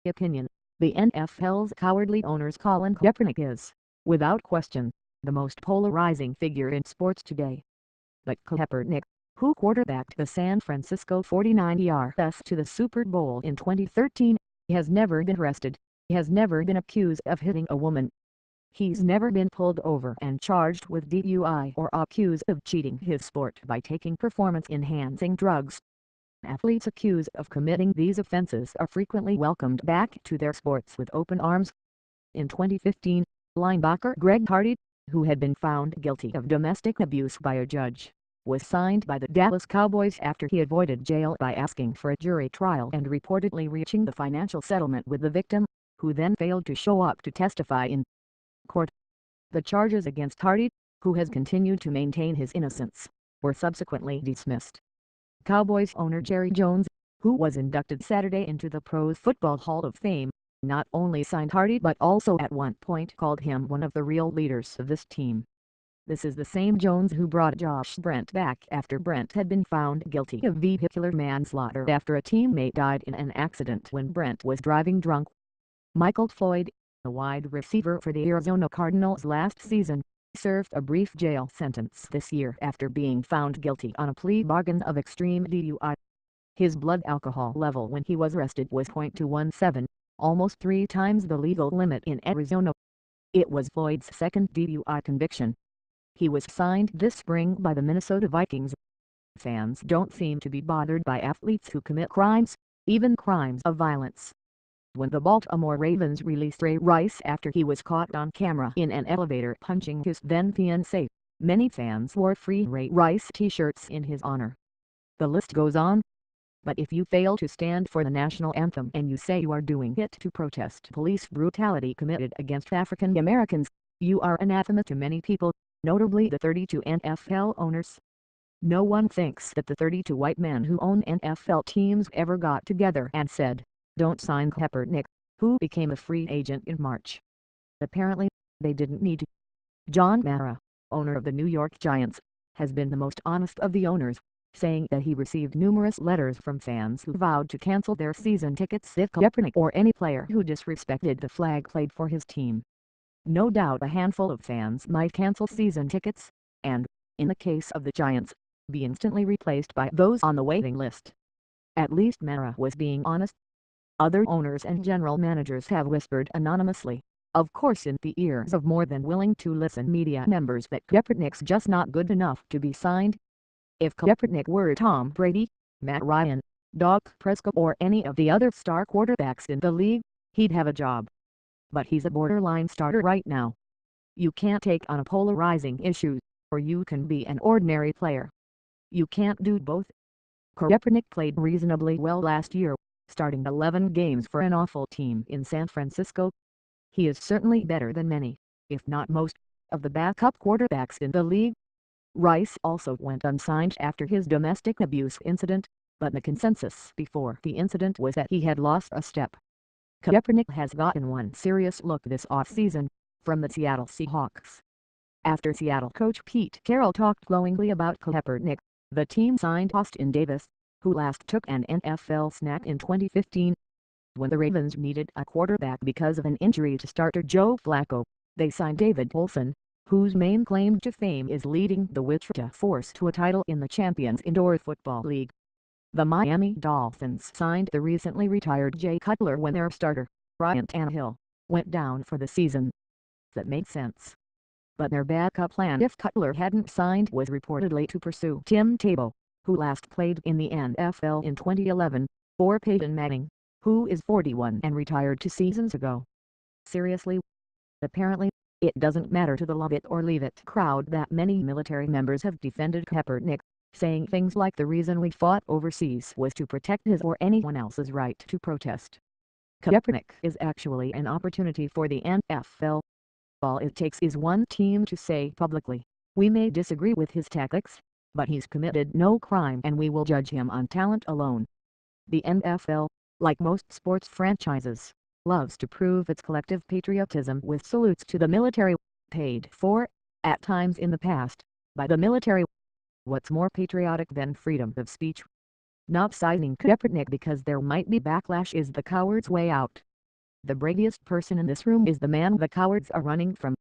opinion, the NFL's cowardly owner's Colin Kaepernick is, without question, the most polarizing figure in sports today. But Kaepernick, who quarterbacked the San Francisco 49ers to the Super Bowl in 2013, has never been arrested, has never been accused of hitting a woman. He's never been pulled over and charged with DUI or accused of cheating his sport by taking performance-enhancing drugs. Athletes accused of committing these offenses are frequently welcomed back to their sports with open arms. In 2015, linebacker Greg Hardy, who had been found guilty of domestic abuse by a judge, was signed by the Dallas Cowboys after he avoided jail by asking for a jury trial and reportedly reaching the financial settlement with the victim, who then failed to show up to testify in court. The charges against Hardy, who has continued to maintain his innocence, were subsequently dismissed. Cowboys owner Jerry Jones, who was inducted Saturday into the Pro Football Hall of Fame, not only signed Hardy but also at one point called him one of the real leaders of this team. This is the same Jones who brought Josh Brent back after Brent had been found guilty of vehicular manslaughter after a teammate died in an accident when Brent was driving drunk. Michael Floyd, the wide receiver for the Arizona Cardinals last season, served a brief jail sentence this year after being found guilty on a plea bargain of extreme DUI. His blood alcohol level when he was arrested was .217, almost 3 times the legal limit in Arizona. It was Floyd's second DUI conviction. He was signed this spring by the Minnesota Vikings. Fans don't seem to be bothered by athletes who commit crimes, even crimes of violence. When the Baltimore Ravens released Ray Rice after he was caught on camera in an elevator punching his then-fiancée, many fans wore free Ray Rice t-shirts in his honor. The list goes on. But if you fail to stand for the national anthem and you say you are doing it to protest police brutality committed against African Americans, you are anathema to many people, notably the 32 NFL owners. No one thinks that the 32 white men who own NFL teams ever got together and said, "Don't sign Kaepernick," who became a free agent in March. Apparently, they didn't need to. John Mara, owner of the New York Giants, has been the most honest of the owners, saying that he received numerous letters from fans who vowed to cancel their season tickets if Kaepernick or any player who disrespected the flag played for his team. No doubt a handful of fans might cancel season tickets, and, in the case of the Giants, be instantly replaced by those on the waiting list. At least Mara was being honest. Other owners and general managers have whispered anonymously, of course in the ears of more than willing to listen media members, that Kaepernick's just not good enough to be signed. If Kaepernick were Tom Brady, Matt Ryan, Dak Prescott or any of the other star quarterbacks in the league, he'd have a job. But he's a borderline starter right now. You can't take on a polarizing issue, or you can be an ordinary player. You can't do both. Kaepernick played reasonably well last year, starting 11 games for an awful team in San Francisco. He is certainly better than many, if not most, of the backup quarterbacks in the league. Rice also went unsigned after his domestic abuse incident, but the consensus before the incident was that he had lost a step. Kaepernick has gotten one serious look this offseason, from the Seattle Seahawks. After Seattle coach Pete Carroll talked glowingly about Kaepernick, the team signed Austin Davis, who last took an NFL snap in 2015. When the Ravens needed a quarterback because of an injury to starter Joe Flacco, they signed David Olson, whose main claim to fame is leading the Wichita Force to a title in the Champions Indoor Football League. The Miami Dolphins signed the recently retired Jay Cutler when their starter, Ryan Tannehill, went down for the season. That made sense. But their backup plan if Cutler hadn't signed was reportedly to pursue Tim Tebow, who last played in the NFL in 2011, or Peyton Manning, who is 41 and retired 2 seasons ago. Seriously? Apparently, it doesn't matter to the love it or leave it crowd that many military members have defended Kaepernick, saying things like the reason we fought overseas was to protect his or anyone else's right to protest. Kaepernick is actually an opportunity for the NFL. All it takes is one team to say publicly, "We may disagree with his tactics, but he's committed no crime and we will judge him on talent alone." The NFL, like most sports franchises, loves to prove its collective patriotism with salutes to the military, paid for, at times in the past, by the military. What's more patriotic than freedom of speech? Not signing Kaepernick because there might be backlash is the coward's way out. The bravest person in this room is the man the cowards are running from.